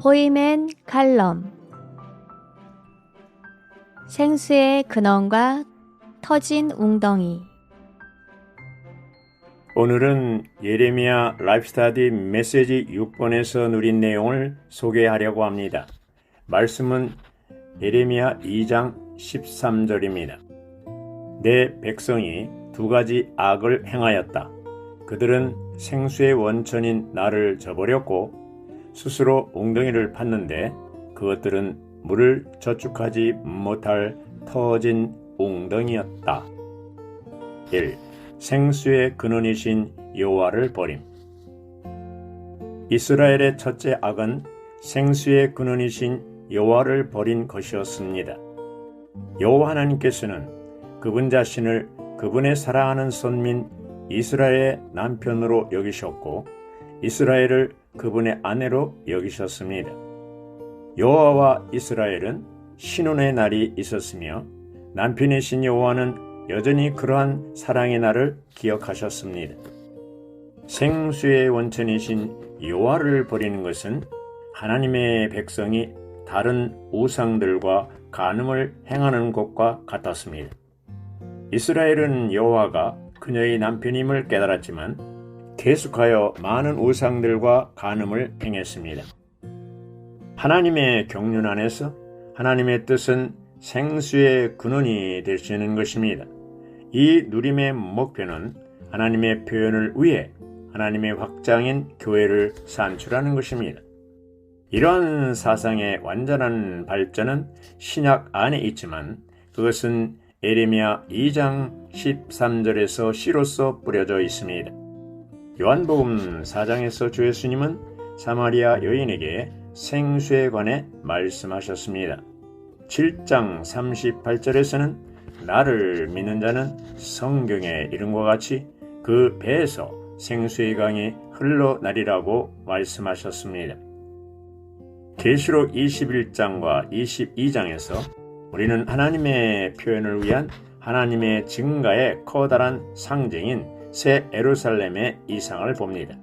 포이맨 칼럼. 생수의 근원과 터진 웅덩이. 오늘은 예레미야 라이프스타디 메시지 6번에서 누린 내용을 소개하려고 합니다. 말씀은 예레미야 2장 13절입니다. 내 백성이 두 가지 악을 행하였다. 그들은 생수의 원천인 나를 저버렸고 스스로 웅덩이를 팠는데 그것들은 물을 저축하지 못할 터진 웅덩이였다. 1. 생수의 근원이신 여호와를 버림. 이스라엘의 첫째 악은 생수의 근원이신 여호와를 버린 것이었습니다. 여호와 하나님께서는 그분 자신을 그분의 사랑하는 손민 이스라엘의 남편으로 여기셨고 이스라엘을 그분의 아내로 여기셨습니다. 여호와와 이스라엘은 신혼의 날이 있었으며 남편이신 여호와는 여전히 그러한 사랑의 날을 기억하셨습니다. 생수의 원천이신 여호와를 버리는 것은 하나님의 백성이 다른 우상들과 간음을 행하는 것과 같았습니다. 이스라엘은 여호와가 그녀의 남편임을 깨달았지만 계속하여 많은 우상들과 간음을 행했습니다. 하나님의 경륜 안에서 하나님의 뜻은 생수의 근원이 되시는 것입니다. 이 누림의 목표는 하나님의 표현을 위해 하나님의 확장인 교회를 산출하는 것입니다. 이러한 사상의 완전한 발전은 신약 안에 있지만 그것은 예레미야 2장 13절에서 시로서 뿌려져 있습니다. 요한복음 4장에서 주 예수님은 사마리아 여인에게 생수에 관해 말씀하셨습니다. 7장 38절에서는 나를 믿는 자는 성경의 이름과 같이 그 배에서 생수의 강이 흘러나리라고 말씀하셨습니다. 계시록 21장과 22장에서 우리는 하나님의 표현을 위한 하나님의 증가의 커다란 상징인 새 예루살렘의 이상을 봅니다.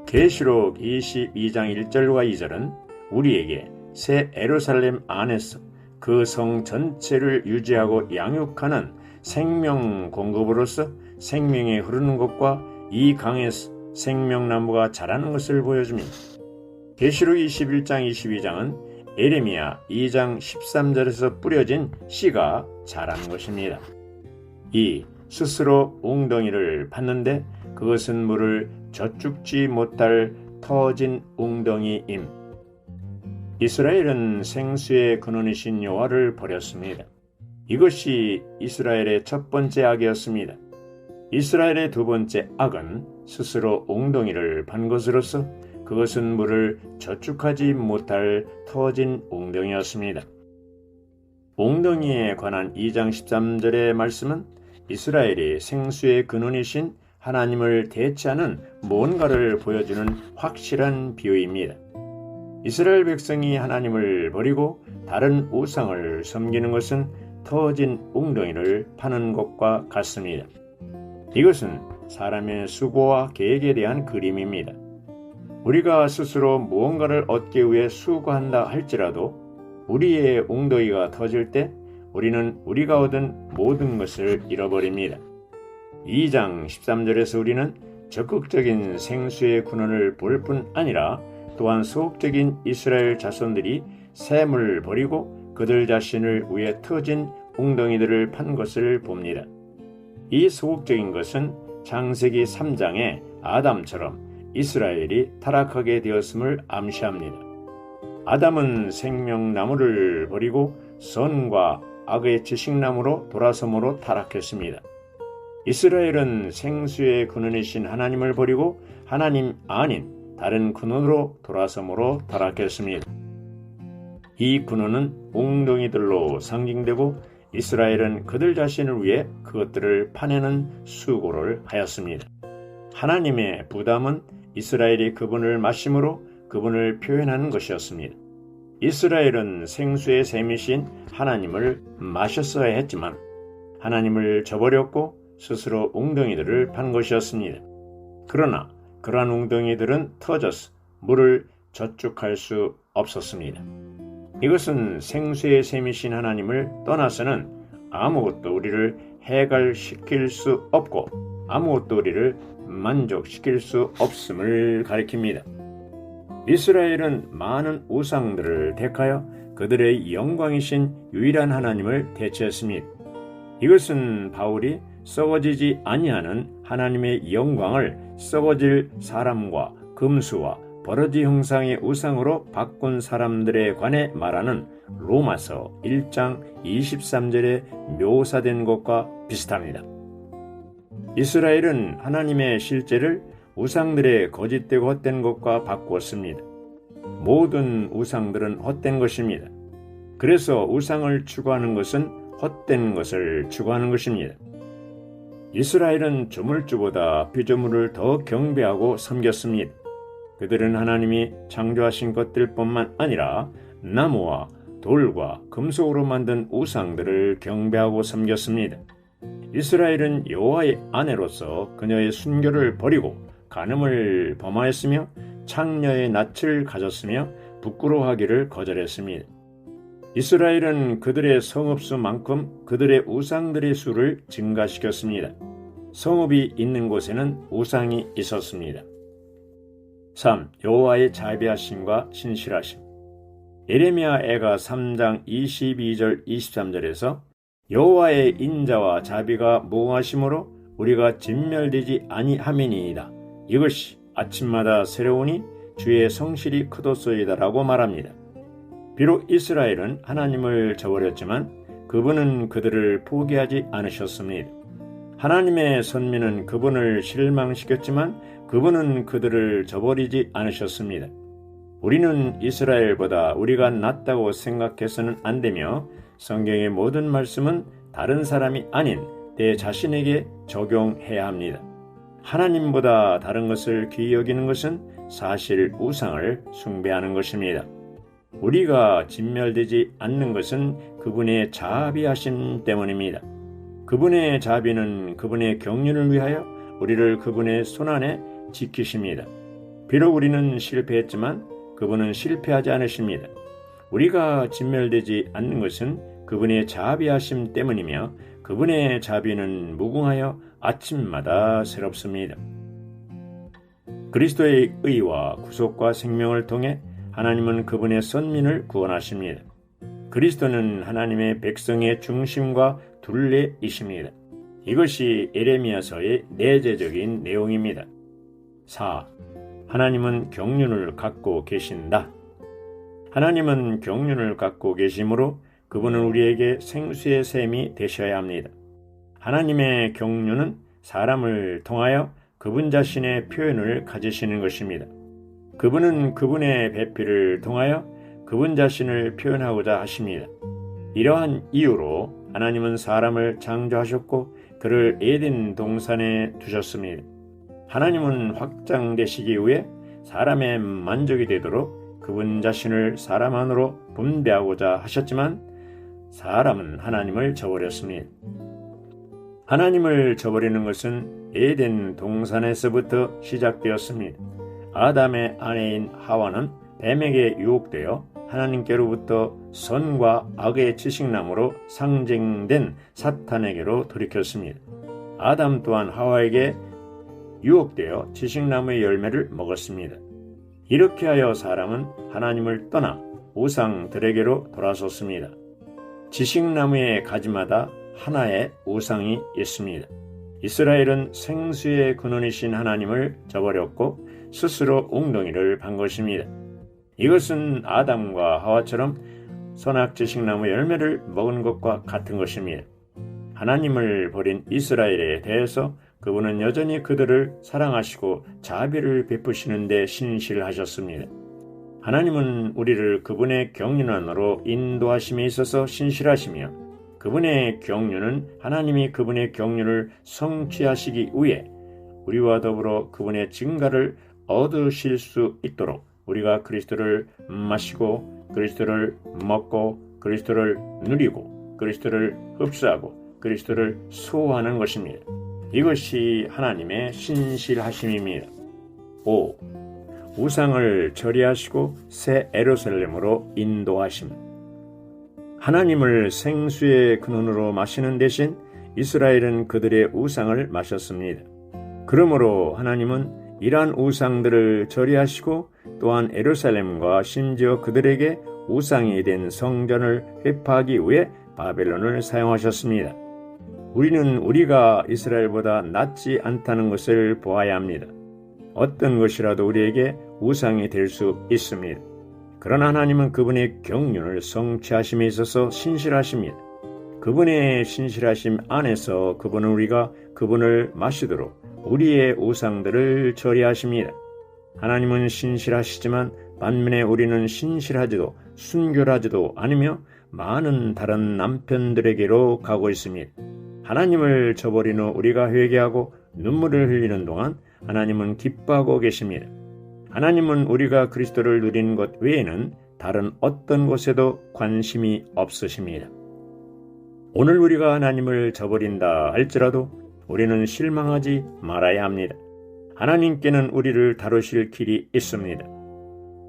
계시록 22장 1절과 2절은 우리에게 새 예루살렘 안에서 그 성 전체를 유지하고 양육하는 생명 공급으로서 생명이 흐르는 것과 이 강에서 생명나무가 자라는 것을 보여줍니다. 계시록 21장 22장은 예레미야 2장 13절에서 뿌려진 씨가 자라는 것입니다. 2. 스스로 웅덩이를 팠는데 그것은 물을 저축지 못할 터진 웅덩이임. 이스라엘은 생수의 근원이신 여호와를 버렸습니다. 이것이 이스라엘의 첫 번째 악이었습니다. 이스라엘의 두 번째 악은 스스로 웅덩이를 판 것으로서 그것은 물을 저축하지 못할 터진 웅덩이였습니다. 웅덩이에 관한 2장 13절의 말씀은 이스라엘이 생수의 근원이신 하나님을 대체하는 뭔가를 보여주는 확실한 비유입니다. 이스라엘 백성이 하나님을 버리고 다른 우상을 섬기는 것은 터진 웅덩이를 파는 것과 같습니다. 이것은 사람의 수고와 계획에 대한 그림입니다. 우리가 스스로 무언가를 얻기 위해 수고한다 할지라도 우리의 웅덩이가 터질 때 우리는 우리가 얻은 모든 것을 잃어버립니다. 2장 13절에서 우리는 적극적인 생수의 근원을 볼 뿐 아니라 또한 소극적인 이스라엘 자손들이 셈을 버리고 그들 자신을 위해 터진 웅덩이들을 판 것을 봅니다. 이 소극적인 것은 창세기 3장의 아담처럼 이스라엘이 타락하게 되었음을 암시합니다. 아담은 생명나무를 버리고 선과 악의 지식나무로 돌아섬으로 타락했습니다. 이스라엘은 생수의 근원이신 하나님을 버리고 하나님 아닌 다른 근원으로 돌아섬으로 타락했습니다. 이 근원은 웅덩이들로 상징되고 이스라엘은 그들 자신을 위해 그것들을 파내는 수고를 하였습니다. 하나님의 부담은 이스라엘이 그분을 마심으로 그분을 표현하는 것이었습니다. 이스라엘은 생수의 샘이신 하나님을 마셨어야 했지만 하나님을 저버렸고 스스로 웅덩이들을 판 것이었습니다. 그러나 그러한 웅덩이들은 터져서 물을 저축할 수 없었습니다. 이것은 생수의 셈이신 하나님을 떠나서는 아무것도 우리를 해결시킬 수 없고 아무것도 우리를 만족시킬 수 없음을 가리킵니다. 이스라엘은 많은 우상들을 택하여 그들의 영광이신 유일한 하나님을 대체했습니다. 이것은 바울이 썩어지지 아니하는 하나님의 영광을 썩어질 사람과 금수와 버러지 형상의 우상으로 바꾼 사람들에 관해 말하는 로마서 1장 23절에 묘사된 것과 비슷합니다. 이스라엘은 하나님의 실제를 우상들의 거짓되고 헛된 것과 바꾸었습니다. 모든 우상들은 헛된 것입니다. 그래서 우상을 추구하는 것은 헛된 것을 추구하는 것입니다. 이스라엘은 조물주보다 피조물을 더 경배하고 섬겼습니다. 그들은 하나님이 창조하신 것들뿐만 아니라 나무와 돌과 금속으로 만든 우상들을 경배하고 섬겼습니다. 이스라엘은 여호와의 아내로서 그녀의 순교를 버리고 간음을 범하였으며 창녀의 낯을 가졌으며 부끄러워하기를 거절했습니다. 이스라엘은 그들의 성읍수만큼 그들의 우상들의 수를 증가시켰습니다. 성읍이 있는 곳에는 우상이 있었습니다. 3. 여호와의 자비하심과 신실하심. 예레미야 애가 3장 22절 23절에서 여호와의 인자와 자비가 무궁하심으로 우리가 진멸되지 아니함이니이다. 이것이 아침마다 새로우니 주의 성실이 크도소이다라고 말합니다. 비록 이스라엘은 하나님을 저버렸지만 그분은 그들을 포기하지 않으셨습니다. 하나님의 선민은 그분을 실망시켰지만 그분은 그들을 저버리지 않으셨습니다. 우리는 이스라엘보다 우리가 낫다고 생각해서는 안 되며 성경의 모든 말씀은 다른 사람이 아닌 내 자신에게 적용해야 합니다. 하나님보다 다른 것을 귀히 여기는 것은 사실 우상을 숭배하는 것입니다. 우리가 진멸되지 않는 것은 그분의 자비하심 때문입니다. 그분의 자비는 그분의 경륜을 위하여 우리를 그분의 손안에 지키십니다. 비록 우리는 실패했지만 그분은 실패하지 않으십니다. 우리가 진멸되지 않는 것은 그분의 자비하심 때문이며 그분의 자비는 무궁하여 아침마다 새롭습니다. 그리스도의 의와 구속과 생명을 통해 하나님은 그분의 선민을 구원하십니다. 그리스도는 하나님의 백성의 중심과 둘레이십니다. 이것이 예레미야서의 내재적인 내용입니다. 4. 하나님은 경륜을 갖고 계신다. 하나님은 경륜을 갖고 계시므로 그분은 우리에게 생수의 샘이 되셔야 합니다. 하나님의 경륜은 사람을 통하여 그분 자신의 표현을 가지시는 것입니다. 그분은 그분의 배필을 통하여 그분 자신을 표현하고자 하십니다. 이러한 이유로 하나님은 사람을 창조하셨고 그를 에덴 동산에 두셨습니다. 하나님은 확장되시기 위해 사람의 만족이 되도록 그분 자신을 사람 안으로 분배하고자 하셨지만 사람은 하나님을 저버렸습니다. 하나님을 저버리는 것은 에덴 동산에서부터 시작되었습니다. 아담의 아내인 하와는 뱀에게 유혹되어 하나님께로부터 선과 악의 지식나무로 상징된 사탄에게로 돌이켰습니다. 아담 또한 하와에게 유혹되어 지식나무의 열매를 먹었습니다. 이렇게 하여 사람은 하나님을 떠나 우상들에게로 돌아섰습니다. 지식나무의 가지마다 하나의 우상이 있습니다. 이스라엘은 생수의 근원이신 하나님을 저버렸고 스스로 웅덩이를 판 것입니다. 이것은 아담과 하와처럼 선악지식나무 열매를 먹은 것과 같은 것입니다. 하나님을 버린 이스라엘에 대해서 그분은 여전히 그들을 사랑하시고 자비를 베푸시는 데 신실하셨습니다. 하나님은 우리를 그분의 경륜 안으로 인도하심에 있어서 신실하시며 그분의 경륜은 하나님이 그분의 경륜을 성취하시기 위해 우리와 더불어 그분의 증가를 얻으실 수 있도록 우리가 그리스도를 마시고 그리스도를 먹고 그리스도를 누리고 그리스도를 흡수하고 그리스도를 소화하는 것입니다. 이것이 하나님의 신실하심입니다. 5. 우상을 처리하시고 새 예루살렘으로 인도하심. 하나님을 생수의 근원으로 마시는 대신 이스라엘은 그들의 우상을 마셨습니다. 그러므로 하나님은 이러한 우상들을 처리하시고 또한 예루살렘과 심지어 그들에게 우상이 된 성전을 회파하기 위해 바벨론을 사용하셨습니다. 우리는 우리가 이스라엘보다 낫지 않다는 것을 보아야 합니다. 어떤 것이라도 우리에게 우상이 될 수 있습니다. 그러나 하나님은 그분의 경륜을 성취하심에 있어서 신실하십니다. 그분의 신실하심 안에서 그분은 우리가 그분을 마시도록 우리의 우상들을 처리하십니다. 하나님은 신실하시지만 반면에 우리는 신실하지도 순결하지도 않으며 많은 다른 남편들에게로 가고 있습니다. 하나님을 저버린 후 우리가 회개하고 눈물을 흘리는 동안 하나님은 기뻐하고 계십니다. 하나님은 우리가 그리스도를 누리는 것 외에는 다른 어떤 것에도 관심이 없으십니다. 오늘 우리가 하나님을 저버린다 할지라도 우리는 실망하지 말아야 합니다. 하나님께는 우리를 다루실 길이 있습니다.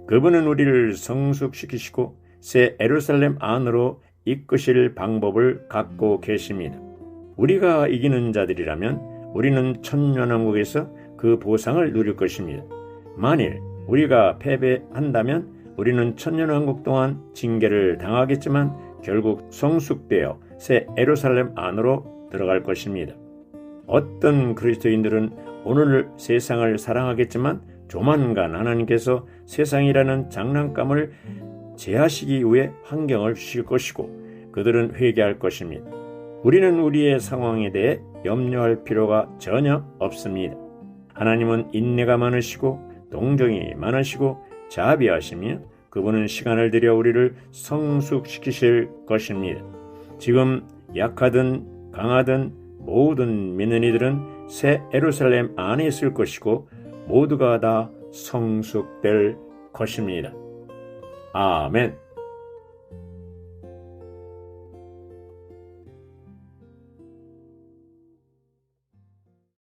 그분은 우리를 성숙시키시고 새 예루살렘 안으로 이끄실 방법을 갖고 계십니다. 우리가 이기는 자들이라면 우리는 천년왕국에서 그 보상을 누릴 것입니다. 만일 우리가 패배한다면 우리는 천년왕국 동안 징계를 당하겠지만 결국 성숙되어 새 예루살렘 안으로 들어갈 것입니다. 어떤 그리스도인들은 오늘 세상을 사랑하겠지만 조만간 하나님께서 세상이라는 장난감을 제하시기 위해 환경을 주실 것이고 그들은 회개할 것입니다. 우리는 우리의 상황에 대해 염려할 필요가 전혀 없습니다. 하나님은 인내가 많으시고 동정이 많으시고 자비하시며 그분은 시간을 들여 우리를 성숙시키실 것입니다. 지금 약하든 강하든 모든 믿는 이들은 새 예루살렘 안에 있을 것이고 모두가 다 성숙될 것입니다. 아멘.